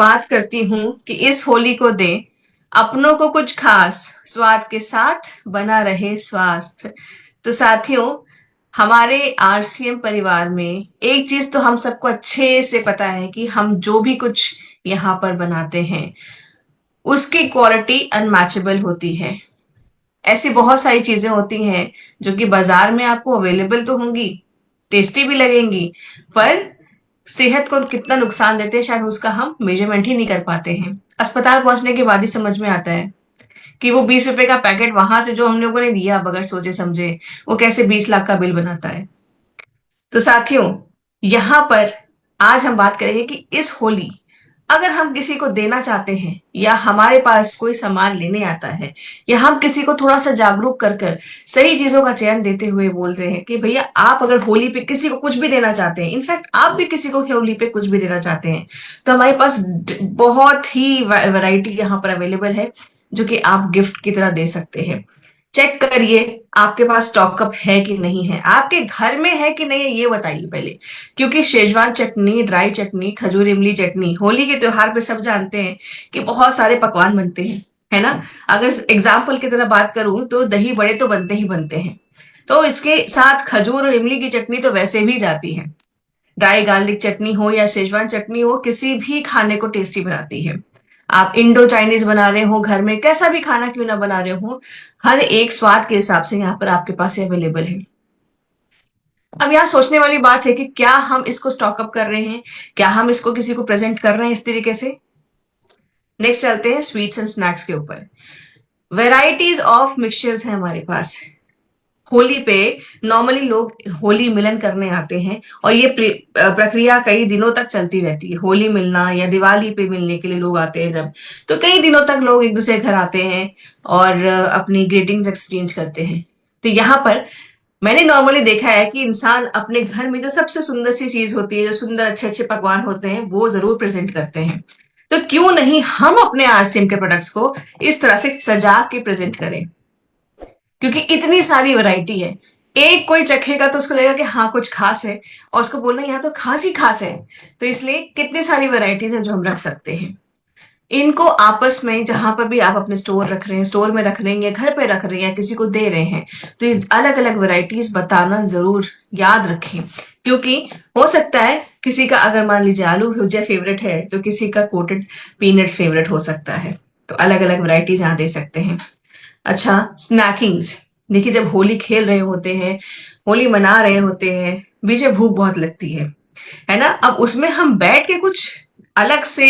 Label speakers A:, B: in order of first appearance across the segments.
A: बात करती हूँ कि इस होली को दे अपनों को कुछ खास, स्वाद के साथ बना रहे स्वास्थ्य। तो साथियों, हमारे आरसीएम परिवार में एक चीज तो हम सबको अच्छे से पता है कि हम जो भी कुछ यहाँ पर बनाते हैं उसकी क्वालिटी अनमैचेबल होती है। ऐसी बहुत सारी चीजें होती हैं जो कि बाजार में आपको अवेलेबल तो होंगी, टेस्टी भी लगेंगी, पर सेहत को कितना नुकसान देते हैं शायद उसका हम मेजरमेंट ही नहीं कर पाते हैं। अस्पताल पहुंचने के बाद ही समझ में आता है कि वो 20 रुपए का पैकेट वहां से जो हम लोगों ने दिया बगैर सोचे समझे, वो कैसे 20 लाख का बिल बनाता है। तो साथियों, यहाँ पर आज हम बात करेंगे कि इस होली अगर हम किसी को देना चाहते हैं या हमारे पास कोई सामान लेने आता है या हम किसी को थोड़ा सा जागरूक कर कर सही चीजों का चयन देते हुए बोलते हैं कि भैया आप अगर होली पे किसी को कुछ भी देना चाहते हैं, इनफैक्ट आप भी किसी को होली पे कुछ भी देना चाहते हैं, तो हमारे पास बहुत ही वैरायटी यहाँ पर अवेलेबल है जो कि आप गिफ्ट की तरह दे सकते हैं। चेक करिए आपके पास स्टॉकअप है कि नहीं है, आपके घर में है कि नहीं है, ये बताइए पहले। क्योंकि शेजवान चटनी, ड्राई चटनी, खजूर इमली चटनी, होली के त्योहार पे सब जानते हैं कि बहुत सारे पकवान बनते हैं, है ना। अगर एग्जाम्पल की तरह बात करूं तो दही बड़े तो बनते ही बनते हैं, तो इसके साथ खजूर और इमली की चटनी तो वैसे भी जाती है। ड्राई गार्लिक चटनी हो या शेजवान चटनी हो, किसी भी खाने को टेस्टी बनाती है। आप इंडो चाइनीज बना रहे हो, घर में कैसा भी खाना क्यों ना बना रहे हो, हर एक स्वाद के हिसाब से यहाँ पर आपके पास अवेलेबल है। अब यहाँ सोचने वाली बात है कि क्या हम इसको स्टॉकअप कर रहे हैं, क्या हम इसको किसी को प्रेजेंट कर रहे हैं इस तरीके से। नेक्स्ट चलते हैं स्वीट्स एंड स्नैक्स के ऊपर। वेराइटीज ऑफ मिक्सचर्स हैं हमारे पास। होली पे नॉर्मली लोग होली मिलन करने आते हैं और ये प्रक्रिया कई दिनों तक चलती रहती है। होली मिलना या दिवाली पे मिलने के लिए लोग आते हैं जब, तो कई दिनों तक लोग एक दूसरे के घर आते हैं और अपनी ग्रीटिंग्स एक्सचेंज करते हैं। तो यहाँ पर मैंने नॉर्मली देखा है कि इंसान अपने घर में जो सबसे सुंदर सी चीज होती है, जो सुंदर अच्छे अच्छे पकवान होते हैं, वो जरूर प्रेजेंट करते हैं। तो क्यों नहीं हम अपने आरसीएम के प्रोडक्ट्स को इस तरह से सजा के प्रेजेंट करें, क्योंकि इतनी सारी वैरायटी है। एक कोई चखेगा तो उसको लगेगा कि हाँ कुछ खास है, और उसको बोलना यहाँ तो खास ही खास है। तो इसलिए कितनी सारी वैरायटीज हैं जो हम रख सकते हैं। इनको आपस में जहां पर भी आप अपने स्टोर रख रहे हैं, स्टोर में रख रहे हैं या घर पे रख रहे हैं या किसी को दे रहे हैं, तो ये अलग अलग वैरायटीज बताना जरूर याद रखें। क्योंकि हो सकता है किसी का अगर मान लीजिए आलू भुजिया फेवरेट है तो किसी का कोटेड पीनट्स फेवरेट हो सकता है। तो अलग अलग वैरायटीज यहाँ दे सकते हैं। अच्छा, स्नैकिंग्स। देखिए, जब होली खेल रहे होते हैं, होली मना रहे होते हैं, बीच में भूख बहुत लगती है ना। अब उसमें हम बैठ के कुछ अलग से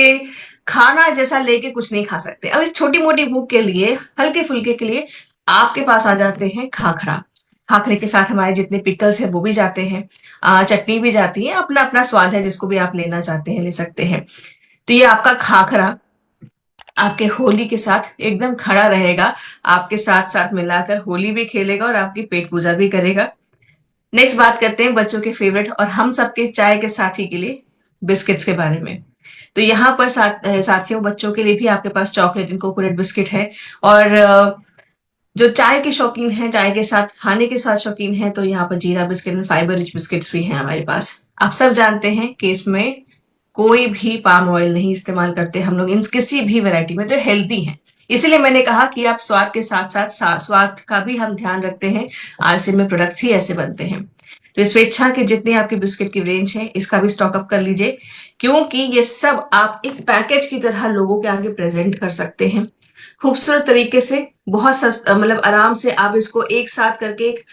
A: खाना जैसा लेके कुछ नहीं खा सकते। अब इस छोटी मोटी भूख के लिए, हल्के फुल्के के लिए आपके पास आ जाते हैं खाखरा। खाखरे के साथ हमारे जितने पिकल्स हैं वो भी जाते हैं, चटनी भी जाती है। अपना अपना स्वाद है, जिसको भी आप लेना चाहते हैं ले सकते हैं। तो ये आपका खाखरा आपके होली के साथ एकदम खड़ा रहेगा, आपके साथ साथ मिलाकर होली भी खेलेगा और आपकी पेट पूजा भी करेगा। नेक्स्ट बात करते हैं बच्चों के फेवरेट और हम सबके चाय के साथी के लिए बिस्किट्स के बारे में। तो यहाँ पर साथियों, बच्चों के लिए भी आपके पास चॉकलेट एंड कोकोनट बिस्किट है। और जो चाय के शौकीन हैं, चाय के साथ खाने के साथ शौकीन हैं, तो यहाँ पर जीरा biscuit and fibre rich biscuits भी हैं हमारे पास। आप सब जानते हैं कि इसमें कोई भी पाम ऑयल नहीं इस्तेमाल करते हम लोग इन किसी भी वैरायटी में, तो हेल्दी है। इसीलिए मैंने कहा कि आप स्वाद के साथ साथ स्वास्थ्य का भी हम ध्यान रखते हैं। आरसीएम में प्रोडक्ट्स ही ऐसे बनते हैं। तो स्वेच्छा के जितने आपके बिस्किट की रेंज है, इसका भी स्टॉकअप कर लीजिए, क्योंकि ये सब आप एक पैकेज की तरह लोगों के आगे प्रेजेंट कर सकते हैं खूबसूरत तरीके से। बहुत सस्ता, मतलब आराम से आप इसको एक साथ करके एक,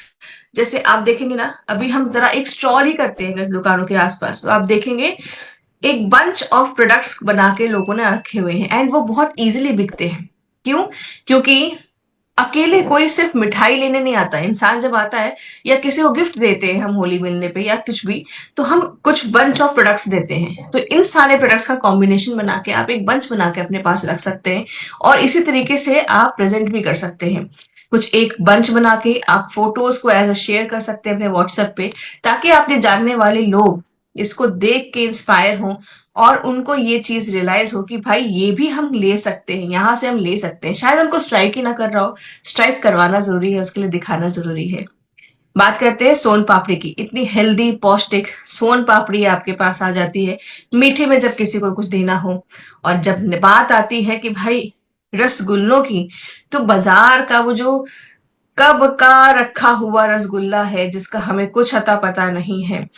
A: जैसे आप देखेंगे ना, अभी हम जरा एक स्टॉल ही करते हैं दुकानों के आसपास, तो आप देखेंगे एक बंच ऑफ प्रोडक्ट्स बना के लोगों ने रखे हुए हैं एंड वो बहुत इजीली बिकते हैं। क्यों? क्योंकि अकेले कोई सिर्फ मिठाई लेने नहीं आता। इंसान जब आता है या किसी को गिफ्ट देते हैं हम होली मिलने पे या कुछ भी, तो हम कुछ बंच ऑफ प्रोडक्ट्स देते हैं। तो इन सारे प्रोडक्ट्स का कॉम्बिनेशन बना के आप एक बंच बना के अपने पास रख सकते हैं और इसी तरीके से आप प्रेजेंट भी कर सकते हैं। कुछ एक बंच बना के आप फोटोज को एज अ शेयर कर सकते हैं अपने व्हाट्सएप पे, ताकि आपके जानने वाले लोग इसको देख के इंस्पायर हों और उनको ये चीज रियलाइज हो कि भाई ये भी हम ले सकते हैं, यहाँ से हम ले सकते हैं। शायद उनको स्ट्राइक ही ना कर रहा हो, स्ट्राइक करवाना जरूरी है, उसके लिए दिखाना जरूरी है। बात करते हैं सोन पापड़ी की। इतनी हेल्दी पौष्टिक सोन पापड़ी आपके पास आ जाती है मीठे में जब किसी को कुछ देना हो। और जब बात आती है कि भाई रसगुल्लों की, तो बाजार का वो जो कब का रखा हुआ रसगुल्ला है जिसका हमें कुछ अता पता नहीं है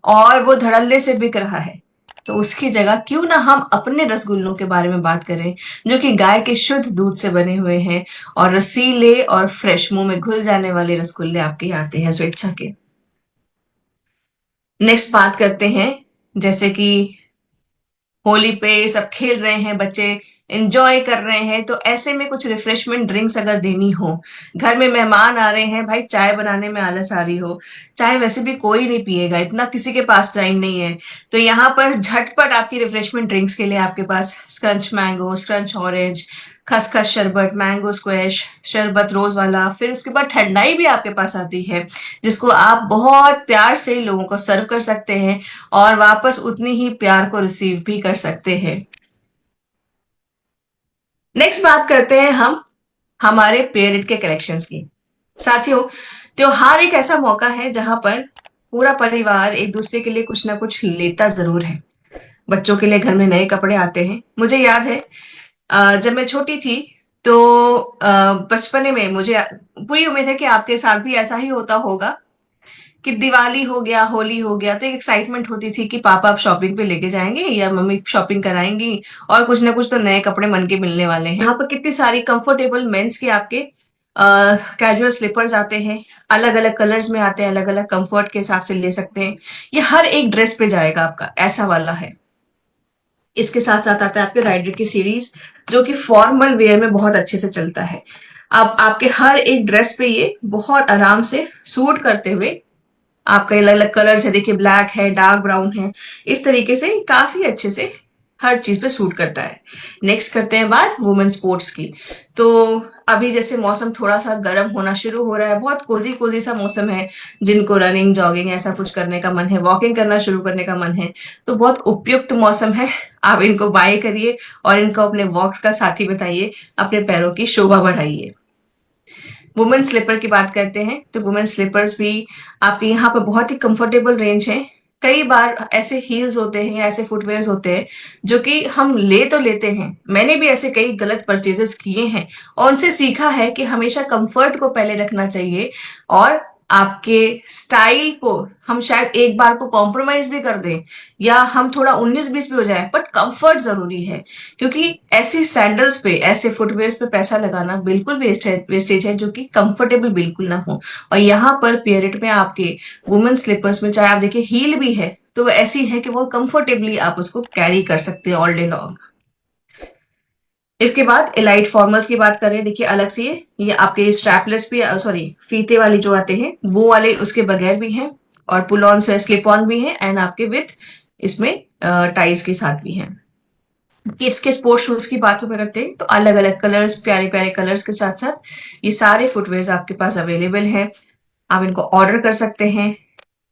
A: और वो धड़ल्ले से बिक रहा है, तो उसकी जगह क्यों ना हम अपने रसगुल्लों के बारे में बात करें जो कि गाय के शुद्ध दूध से बने हुए हैं और रसीले और फ्रेश मुंह में घुल जाने वाले रसगुल्ले आपके आते हैं स्वेच्छा के। नेक्स्ट बात करते हैं, जैसे कि होली पे सब खेल रहे हैं बच्चे, एंजॉय कर रहे हैं, तो ऐसे में कुछ रिफ्रेशमेंट ड्रिंक्स अगर देनी हो, घर में मेहमान आ रहे हैं, भाई चाय बनाने में आलस आ रही हो, चाय वैसे भी कोई नहीं पिएगा, इतना किसी के पास टाइम नहीं है, तो यहाँ पर झटपट आपकी रिफ्रेशमेंट ड्रिंक्स के लिए आपके पास स्क्रंच मैंगो, स्क्रंच ऑरेंज, खसखस शरबत, मैंगो स्क्वैश शरबत रोज वाला, फिर उसके बाद ठंडाई भी आपके पास आती है जिसको आप बहुत प्यार से लोगों को सर्व कर सकते हैं और वापस उतनी ही प्यार को रिसीव भी कर सकते हैं। नेक्स्ट बात करते हैं हम हमारे पेरेंट के कलेक्शंस की। साथियों, त्योहार एक ऐसा मौका है जहां पर पूरा परिवार एक दूसरे के लिए कुछ ना कुछ लेता जरूर है। बच्चों के लिए घर में नए कपड़े आते हैं। मुझे याद है जब मैं छोटी थी तो बचपने में मुझे पूरी उम्मीद है कि आपके साथ भी ऐसा ही होता होगा कि दिवाली हो गया, होली हो गया, तो एक एक्साइटमेंट होती थी कि पापा आप शॉपिंग पे लेके जाएंगे या मम्मी शॉपिंग कराएंगी और कुछ ना कुछ तो नए कपड़े मन के मिलने वाले हैं। यहाँ पर कितनी सारी कंफर्टेबल मेंस के आपके कैजुअल स्लीपर्स आते हैं, अलग अलग कलर्स में आते हैं, अलग अलग कंफर्ट के हिसाब से ले सकते हैं। ये हर एक ड्रेस पे जाएगा आपका, ऐसा वाला है। इसके साथ साथ आता है आपके राइडर की सीरीज जो कि फॉर्मल वेयर में बहुत अच्छे से चलता है। अब आपके हर एक ड्रेस पे ये बहुत आराम से सूट करते हुए, आपका अलग अलग कलर्स है, देखिए ब्लैक है, डार्क ब्राउन है, इस तरीके से काफी अच्छे से हर चीज पे सूट करता है। नेक्स्ट करते हैं बात वुमेन स्पोर्ट्स की। तो अभी जैसे मौसम थोड़ा सा गर्म होना शुरू हो रहा है, बहुत कोजी कोजी सा मौसम है, जिनको रनिंग जॉगिंग ऐसा कुछ करने का मन है, वॉकिंग करना शुरू करने का मन है, तो बहुत उपयुक्त मौसम है। आप इनको बाय करिए और इनको अपने वॉक्स का साथी बताइए, अपने पैरों की शोभा बढ़ाइए। वुमेन स्लीपर की बात करते हैं तो वुमेन स्लीपर्स भी आपके यहाँ पर बहुत ही कंफर्टेबल रेंज है। कई बार ऐसे हील्स होते हैं या ऐसे फुटवेयर्स होते हैं जो कि हम ले तो लेते हैं, मैंने भी ऐसे कई गलत परचेजेस किए हैं और उनसे सीखा है कि हमेशा कंफर्ट को पहले रखना चाहिए और आपके स्टाइल को हम शायद एक बार को कॉम्प्रोमाइज भी कर दें या हम थोड़ा 19-20 भी हो जाए, बट कंफर्ट जरूरी है, क्योंकि ऐसी सैंडल्स पे, ऐसे फुटवेयर्स पे पैसा लगाना बिल्कुल वेस्टेज है जो कि कंफर्टेबल बिल्कुल ना हो। और यहाँ पर पेरेट में आपके वुमेन स्लीपर्स में चाहे आप देखिए हील भी है तो वो ऐसी है कि वो कंफर्टेबली आप उसको कैरी कर सकते हैं ऑल डे लॉन्ग। इसके बाद एलाइट फॉर्मल्स की बात करें, देखिए अलग से ये आपके स्ट्रैपलेस भी, सॉरी फीते वाली जो आते हैं वो वाले उसके बगैर भी हैं और पुल ऑन से स्लिप ऑन भी है एंड आपके विथ इसमें टाइज के साथ भी हैं। किड्स के स्पोर्ट्स शूज की बात में करते हैं तो अलग अलग कलर्स, प्यारे प्यारे कलर्स के साथ साथ ये सारे फुटवेयर आपके पास अवेलेबल हैं। आप इनको ऑर्डर कर सकते हैं।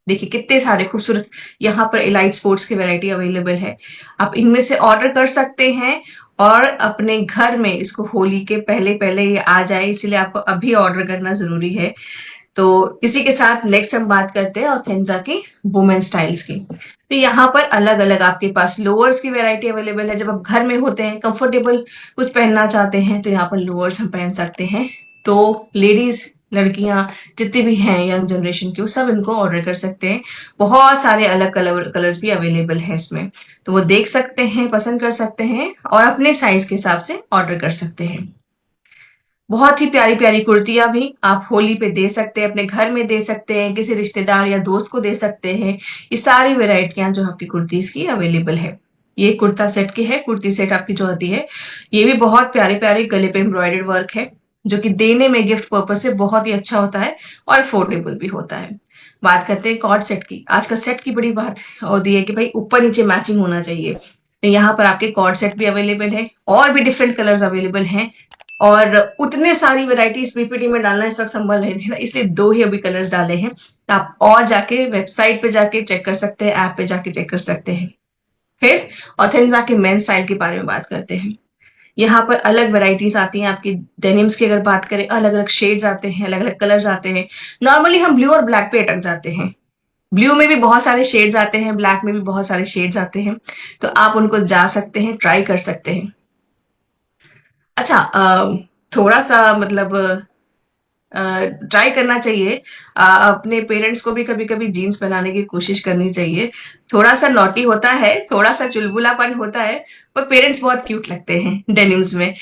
A: देखिए कितने सारे खूबसूरत यहाँ पर एलाइट स्पोर्ट्स की वैरायटी अवेलेबल है, आप इनमें से ऑर्डर कर सकते हैं और अपने घर में इसको होली के पहले पहले ये आ जाए, इसलिए आपको अभी ऑर्डर करना जरूरी है। तो इसी के साथ नेक्स्ट हम बात करते हैं ऑर्थेंजा की वुमेन स्टाइल्स की। तो यहाँ पर अलग अलग आपके पास लोअर्स की वैरायटी अवेलेबल है। जब आप घर में होते हैं, कंफर्टेबल कुछ पहनना चाहते हैं, तो यहाँ पर लोअर्स हम पहन सकते हैं। तो लेडीज, लड़कियां जितनी भी हैं यंग जनरेशन की, वो सब इनको ऑर्डर कर सकते हैं। बहुत सारे अलग कलर्स भी अवेलेबल हैं इसमें, तो वो देख सकते हैं, पसंद कर सकते हैं और अपने साइज के हिसाब से ऑर्डर कर सकते हैं। बहुत ही प्यारी प्यारी कुर्तियां भी आप होली पे दे सकते हैं, अपने घर में दे सकते हैं, किसी रिश्तेदार या दोस्त को दे सकते हैं। ये सारी वेराइटियां जो आपकी कुर्तीज की अवेलेबल है। ये कुर्ता सेट की है, कुर्ती सेट आपकी जो आती है, ये भी बहुत प्यारे प्यारे गले पे एम्ब्रॉयडर्ड वर्क है जो कि देने में गिफ्ट पर्पज से बहुत ही अच्छा होता है और अफोर्डेबल भी होता है। बात करते हैं कॉर्ड सेट की। आजकल सेट की बड़ी बात होती है कि भाई ऊपर नीचे मैचिंग होना चाहिए, तो यहाँ पर आपके कॉर्ड सेट भी अवेलेबल है और भी डिफरेंट कलर्स अवेलेबल हैं और उतने सारी वेराइटीज पीपीटी में डालना इस वक्त संभव नहीं थी ना, इसलिए दो ही अभी कलर्स डाले हैं। तो आप और जाके वेबसाइट पे जाके चेक कर सकते हैं, ऐप पे जाके चेक कर सकते हैं। फिर ऑथेंजा के मेन स्टाइल के बारे में बात करते हैं। यहाँ पर अलग वैरायटीज आती हैं आपकी डेनिम्स की। अगर बात करें, अलग अलग शेड्स आते हैं, अलग अलग कलर्स आते हैं। नॉर्मली हम ब्लू और ब्लैक पे अटक जाते हैं। ब्लू में भी बहुत सारे शेड्स आते हैं, ब्लैक में भी बहुत सारे शेड्स आते हैं, तो आप उनको जा सकते हैं, ट्राई कर सकते हैं। अच्छा, थोड़ा सा मतलब ट्राई करना चाहिए। अपने पेरेंट्स को भी कभी कभी जीन्स पहनाने की कोशिश करनी चाहिए। थोड़ा सा नॉटी होता है, थोड़ा सा चुलबुलापन होता है, पर पेरेंट्स बहुत क्यूट लगते हैं डेनिम्स में।